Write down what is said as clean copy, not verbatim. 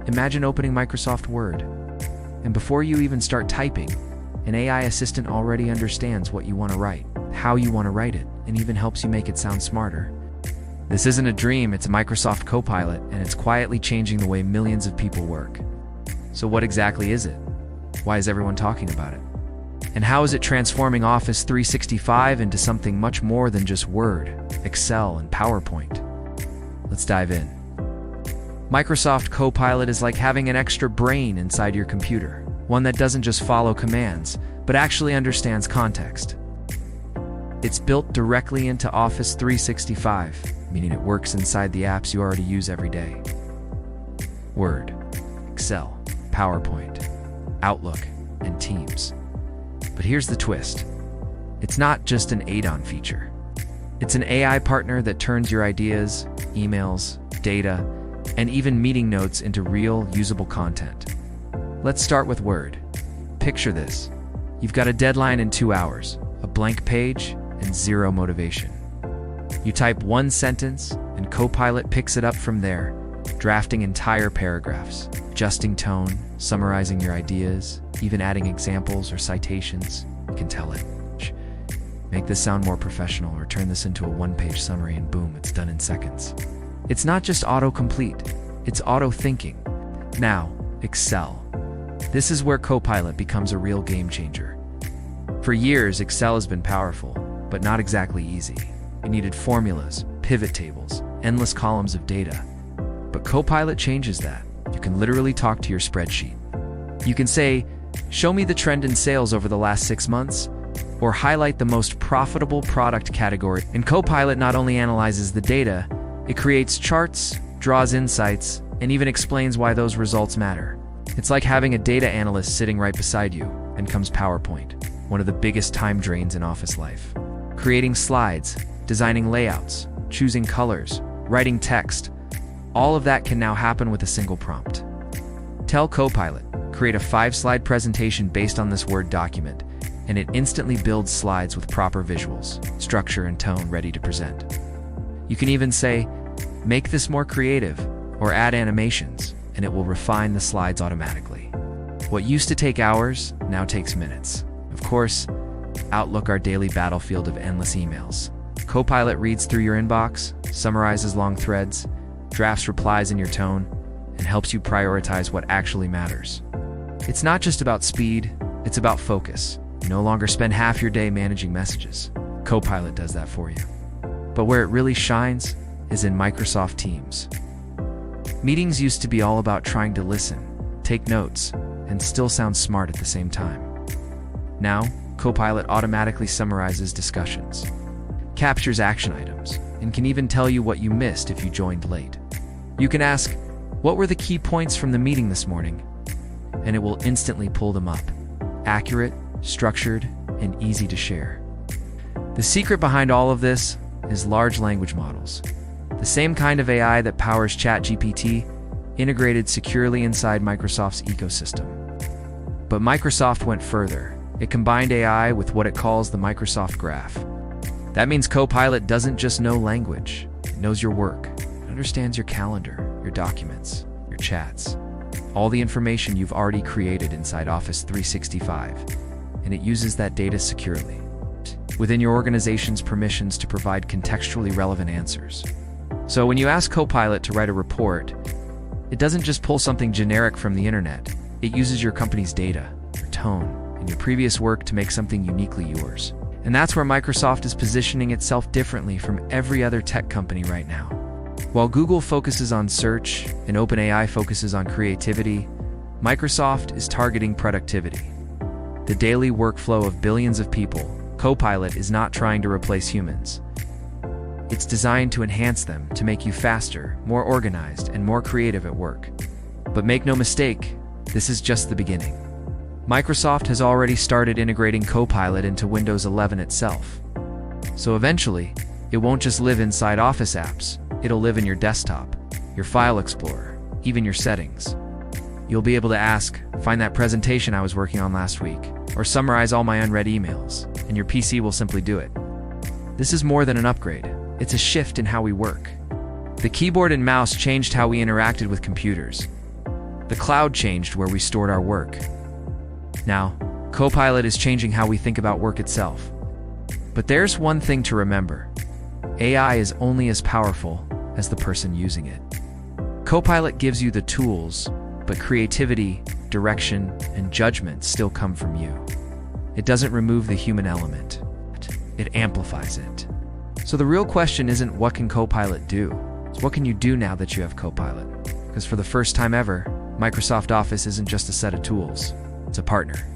Imagine opening Microsoft Word, and before you even start typing, an AI assistant already understands what you want to write, how you want to write it, and even helps you make it sound smarter. This isn't a dream, it's a Microsoft Copilot, and it's quietly changing the way millions of people work. So what exactly is it? Why is everyone talking about it? And how is it transforming Office 365 into something much more than just Word, Excel, and PowerPoint? Let's dive in. Microsoft Copilot is like having an extra brain inside your computer, one that doesn't just follow commands, but actually understands context. It's built directly into Office 365, meaning it works inside the apps you already use every day. Word, Excel, PowerPoint, Outlook, and Teams. But here's the twist. It's not just an add-on feature. It's an AI partner that turns your ideas, emails, data, and even meeting notes into real, usable content. Let's start with Word. Picture this. You've got a deadline in 2 hours, a blank page, and zero motivation. You type one sentence, and Copilot picks it up from there, drafting entire paragraphs, adjusting tone, summarizing your ideas, even adding examples or citations. You can tell it, make this sound more professional, or turn this into a one-page summary, and boom, it's done in seconds. It's not just autocomplete, it's auto-thinking. Now, Excel. This is where Copilot becomes a real game changer. For years, Excel has been powerful, but not exactly easy. You needed formulas, pivot tables, endless columns of data. But Copilot changes that. You can literally talk to your spreadsheet. You can say, show me the trend in sales over the last 6 months, or highlight the most profitable product category. And Copilot not only analyzes the data, it creates charts, draws insights, and even explains why those results matter. It's like having a data analyst sitting right beside you. And comes PowerPoint, one of the biggest time drains in office life. Creating slides, designing layouts, choosing colors, writing text, all of that can now happen with a single prompt. Tell Copilot, create a 5-slide presentation based on this Word document, and it instantly builds slides with proper visuals, structure, and tone ready to present. You can even say, make this more creative, or add animations, and it will refine the slides automatically. What used to take hours now takes minutes. Of course, Outlook, our daily battlefield of endless emails. Copilot reads through your inbox, summarizes long threads, drafts replies in your tone, and helps you prioritize what actually matters. It's not just about speed, it's about focus. You no longer spend half your day managing messages. Copilot does that for you. But where it really shines is in Microsoft Teams. Meetings used to be all about trying to listen, take notes, and still sound smart at the same time. Now, Copilot automatically summarizes discussions, captures action items, and can even tell you what you missed if you joined late. You can ask, what were the key points from the meeting this morning? And it will instantly pull them up. Accurate, structured, and easy to share. The secret behind all of this is large language models. The same kind of AI that powers ChatGPT, integrated securely inside Microsoft's ecosystem. But Microsoft went further. It combined AI with what it calls the Microsoft Graph. That means Copilot doesn't just know language, it knows your work. It understands your calendar, your documents, your chats, all the information you've already created inside Office 365, and it uses that data securely within your organization's permissions to provide contextually relevant answers. So when you ask Copilot to write a report, it doesn't just pull something generic from the internet. It uses your company's data, your tone, and your previous work to make something uniquely yours. And that's where Microsoft is positioning itself differently from every other tech company right now. While Google focuses on search and OpenAI focuses on creativity, Microsoft is targeting productivity. The daily workflow of billions of people, Copilot is not trying to replace humans. It's designed to enhance them, to make you faster, more organized, and more creative at work. But make no mistake, this is just the beginning. Microsoft has already started integrating Copilot into Windows 11 itself. So eventually, it won't just live inside Office apps, it'll live in your desktop, your file explorer, even your settings. You'll be able to ask, find that presentation I was working on last week, or summarize all my unread emails, and your PC will simply do it. This is more than an upgrade. It's a shift in how we work. The keyboard and mouse changed how we interacted with computers. The cloud changed where we stored our work. Now, Copilot is changing how we think about work itself. But there's one thing to remember. AI is only as powerful as the person using it. Copilot gives you the tools, but creativity, direction, and judgment still come from you. It doesn't remove the human element. It amplifies it. So the real question isn't what can Copilot do? It's what can you do now that you have Copilot? Because for the first time ever, Microsoft Office isn't just a set of tools. It's a partner.